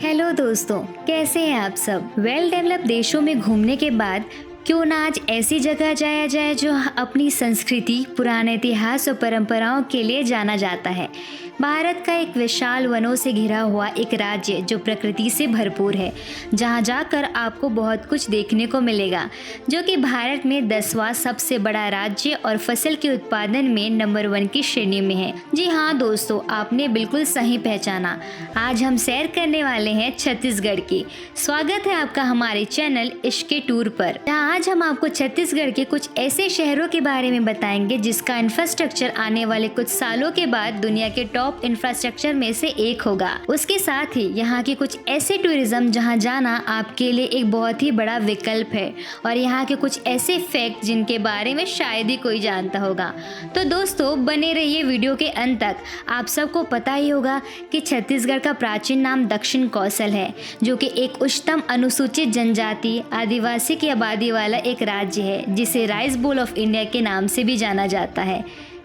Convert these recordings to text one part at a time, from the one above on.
Hello दोस्तों, कैसे हैं आप सब। वेल डेवलप देशों में घूमने के बाद क्यों ना आज ऐसी जगह जाया जाए जो अपनी संस्कृति, पुराने इतिहास और परंपराओं के लिए जाना जाता है। भारत का एक विशाल वनों से घिरा हुआ एक राज्य जो प्रकृति से भरपूर है, जहां जाकर आपको बहुत कुछ देखने को मिलेगा, जो कि भारत में 10वां सबसे बड़ा राज्य और फसल के उत्पादन में नंबर 1 की श्रेणी में है। जी हाँ दोस्तों, आपने बिल्कुल सही पहचाना। आज हम सैर करने वाले हैं छत्तीसगढ़ की। स्वागत है आपका हमारे चैनल इश्क के टूर पर। आज हम आपको छत्तीसगढ़ के कुछ ऐसे शहरों के बारे में बताएंगे जिसका इंफ्रास्ट्रक्चर आने वाले कुछ सालों के बाद दुनिया के टॉप इंफ्रास्ट्रक्चर में से एक होगा। उसके साथ ही यहाँ के कुछ ऐसे टूरिज्म जहाँ जाना आपके लिए एक बहुत ही बड़ा विकल्प है, और यहाँ के कुछ ऐसे फैक्ट जिनके बारे में शायद ही कोई जानता होगा। तो दोस्तों बने रहिए वीडियो के अंत तक। आप सबको पता ही होगा कि छत्तीसगढ़ का प्राचीन नाम दक्षिण कौशल है, जो कि एक उच्चतम अनुसूचित जनजाति आदिवासी की आबादी वाला एक राज्य है, जिसे राइस बोल ऑफ इंडिया के नाम से भी जाना जाता है,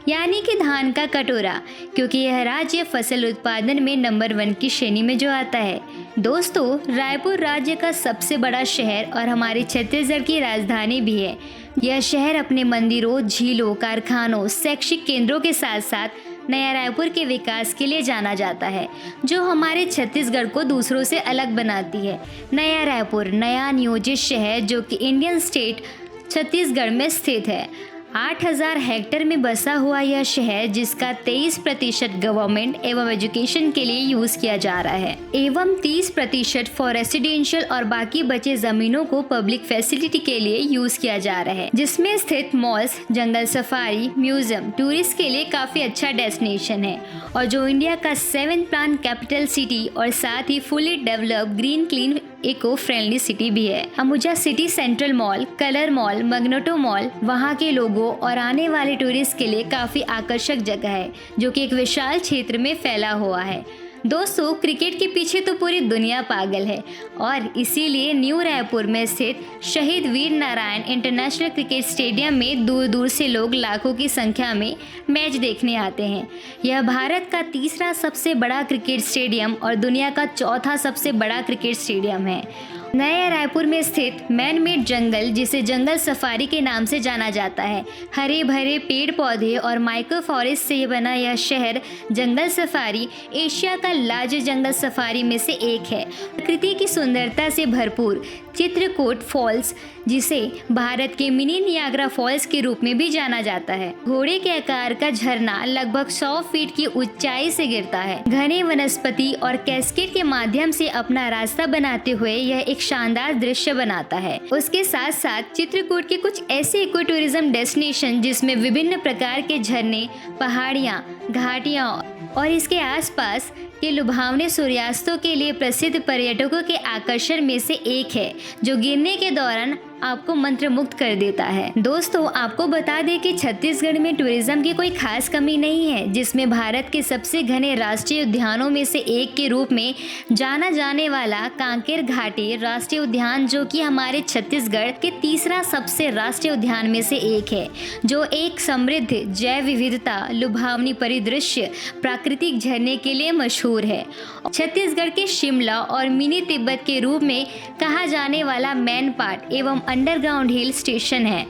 यानी कि धान का कटोरा, क्योंकि यह राज्य फसल उत्पादन में नंबर 1 की श्रेणी में जो आता है। दोस्तों, रायपुर राज्य का सबसे बड़ा शहर और हमारे छत्तीसगढ़ की राजधानी भी है। यह शहर अपने मंदिरों, झीलों, कारखानों, शैक्षिक केंद्रों के साथ साथ नया रायपुर के विकास के लिए जाना जाता है, जो हमारे छत्तीसगढ़ को दूसरों से अलग बनाती है। नया रायपुर नया नियोजित शहर जो कि इंडियन स्टेट छत्तीसगढ़ में स्थित है। 8000 हेक्टेयर में बसा हुआ यह शहर, जिसका 23% गवर्नमेंट एवं एजुकेशन के लिए यूज किया जा रहा है, एवं 30% फॉर रेसिडेंशियल और बाकी बचे जमीनों को पब्लिक फैसिलिटी के लिए यूज किया जा रहा है, जिसमें स्थित मॉल्स, जंगल सफारी, म्यूजियम टूरिस्ट के लिए काफी अच्छा डेस्टिनेशन है, और जो इंडिया का 7th प्लान कैपिटल सिटी और साथ ही fully develop green clean eco friendly city भी है। Ambuja city central mall, colour mall, Magneto mall वहाँ के लोगों और आने वाले टूरिस्ट के लिए काफी आकर्षक जगह है, जो कि एक विशाल क्षेत्र में फैला हुआ है। दोस्तों, क्रिकेट के पीछे तो पूरी दुनिया पागल है, और इसीलिए न्यू रायपुर में स्थित शहीद Veer Narayan international cricket stadium में दूर दूर से लोग लाखों की संख्या में मैच देखने आते हैं। यह भारत का 3रा सबसे बड़ा क्रिकेट स्टेडियम और दुनिया का 4था सबसे बड़ा क्रिकेट स्टेडियम है। नया रायपुर में स्थित मैन मेड जंगल, जिसे जंगल सफारी के नाम से जाना जाता है, हरे भरे पेड़ पौधे और माइक्रो फॉरेस्ट से बना यह शहर जंगल सफारी एशिया का लार्जेस्ट जंगल सफारी में से एक है। प्रकृति की सुंदरता से भरपूर चित्रकूट फॉल्स, जिसे भारत के मिनी नियाग्रा फॉल्स के रूप में भी जाना जाता है, घोड़े के आकार का झरना लगभग 100 फीट की ऊंचाई से गिरता है। घने वनस्पति और कैस्केड के माध्यम से अपना रास्ता बनाते हुए यह एक शानदार दृश्य बनाता है। उसके साथ साथ चित्रकूट के कुछ ऐसे इको टूरिज्म डेस्टिनेशन जिसमें विभिन्न प्रकार के झरने, पहाड़ियाँ, घाटियाँ और इसके आसपास के लुभावने सूर्यास्तों के लिए प्रसिद्ध पर्यटकों के आकर्षण में से एक है, जो गिरने के दौरान आपको मंत्रमुग्ध कर देता है। दोस्तों, आपको बता दें कि छत्तीसगढ़ में टूरिज्म की कोई खास कमी नहीं है, जिसमें भारत के सबसे घने राष्ट्रीय उद्यानों में से एक के रूप में जाना जाने वाला कांकेर घाटी राष्ट्रीय उद्यान, जो कि हमारे छत्तीसगढ़ के 3रा सबसे राष्ट्रीय उद्यान में से एक है, जो एक समृद्ध जैव विविधता, लुभावनी परिदृश्य, प्राकृतिक झरने के लिए मशहूर है। छत्तीसगढ़ के शिमला और मिनी तिब्बत के रूप में कहा जाने वाला मैनपाट एवं अंडरग्राउंड हिल स्टेशन है।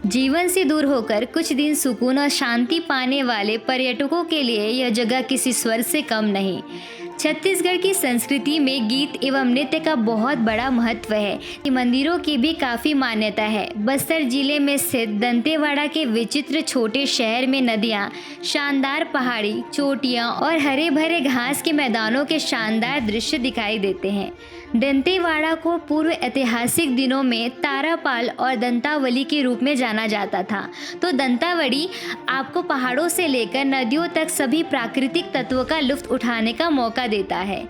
जीवन से दूर होकर कुछ दिन सुकून और शांति पाने वाले पर्यटकों के लिए यह जगह किसी स्वर्ग से कम नहीं। छत्तीसगढ़ की संस्कृति में गीत एवं नृत्य का बहुत बड़ा महत्व है। मंदिरों की भी काफी मान्यता है। बस्तर जिले में स्थित दंतेवाड़ा के विचित्र छोटे शहर में नदियाँ, शानदार पहाड़ी चोटियाँ और हरे भरे घास के मैदानों के शानदार दृश्य दिखाई देते हैं। दंतेवाड़ा को पूर्व ऐतिहासिक दिनों में तारापाल और दंतावली के रूप में जाना जाता था। तो दंतावड़ी आपको पहाड़ों से लेकर नदियों तक सभी प्राकृतिक तत्वों का लुत्फ उठाने का मौका देता है।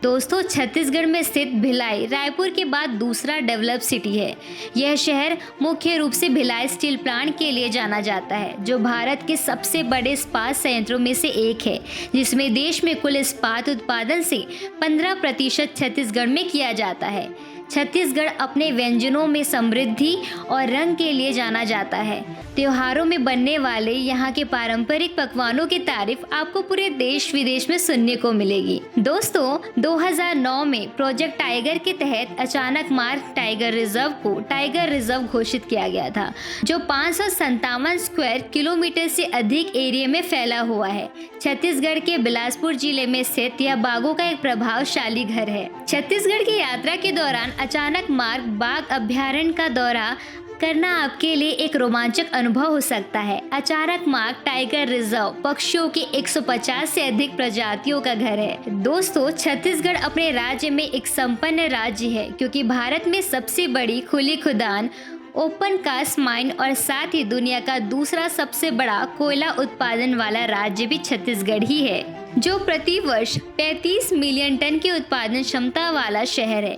दोस्तों, छत्तीसगढ़ में स्थित भिलाई रायपुर के बाद दूसरा डेवलप सिटी है। यह शहर मुख्य रूप से भिलाई स्टील प्लांट के लिए जाना जाता है, जो भारत के सबसे बड़े इस्पात संयंत्रों में से एक है, जिसमें देश में कुल इस्पात उत्पादन से 15% छत्तीसगढ़ में किया जाता है। छत्तीसगढ़ अपने व्यंजनों में समृद्धि और रंग के लिए जाना जाता है। त्योहारों में बनने वाले यहाँ के पारंपरिक पकवानों की तारीफ आपको पूरे देश विदेश में सुनने को मिलेगी। दोस्तों, 2009 में प्रोजेक्ट टाइगर के तहत अचानक मार्ग टाइगर रिजर्व को टाइगर रिजर्व घोषित किया गया था, जो 557 स्क्वायर किलोमीटर से अधिक एरिया में फैला हुआ है। छत्तीसगढ़ के बिलासपुर जिले में स्थित यह बाघों का एक प्रभावशाली घर है। छत्तीसगढ़ की यात्रा के दौरान अचानक मार्ग बाघ अभ्यारण्य का दौरा करना आपके लिए एक रोमांचक अनुभव हो सकता है। अचानक मार्ग टाइगर रिजर्व पक्षियों की 150 से अधिक प्रजातियों का घर है। दोस्तों, छत्तीसगढ़ अपने राज्य में एक संपन्न राज्य है, क्योंकि भारत में सबसे बड़ी खुली खदान ओपन कास्ट माइन और साथ ही दुनिया का दूसरा सबसे बड़ा कोयला उत्पादन वाला राज्य भी छत्तीसगढ़ ही है, जो प्रति वर्ष 35 मिलियन टन की उत्पादन क्षमता वाला शहर है।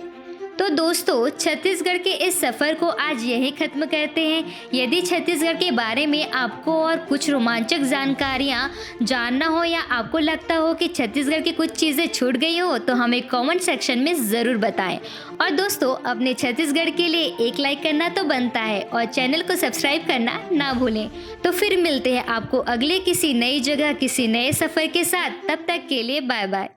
तो दोस्तों, छत्तीसगढ़ के इस सफ़र को आज यही खत्म करते हैं। यदि छत्तीसगढ़ के बारे में आपको और कुछ रोमांचक जानकारियाँ जानना हो या आपको लगता हो कि छत्तीसगढ़ की कुछ चीज़ें छूट गई हो, तो हमें कमेंट सेक्शन में ज़रूर बताएं। और दोस्तों, अपने छत्तीसगढ़ के लिए एक लाइक करना तो बनता है और चैनल को सब्सक्राइब करना ना भूलें। तो फिर मिलते हैं आपको अगले किसी नई जगह किसी नए सफ़र के साथ। तब तक के लिए बाय बाय।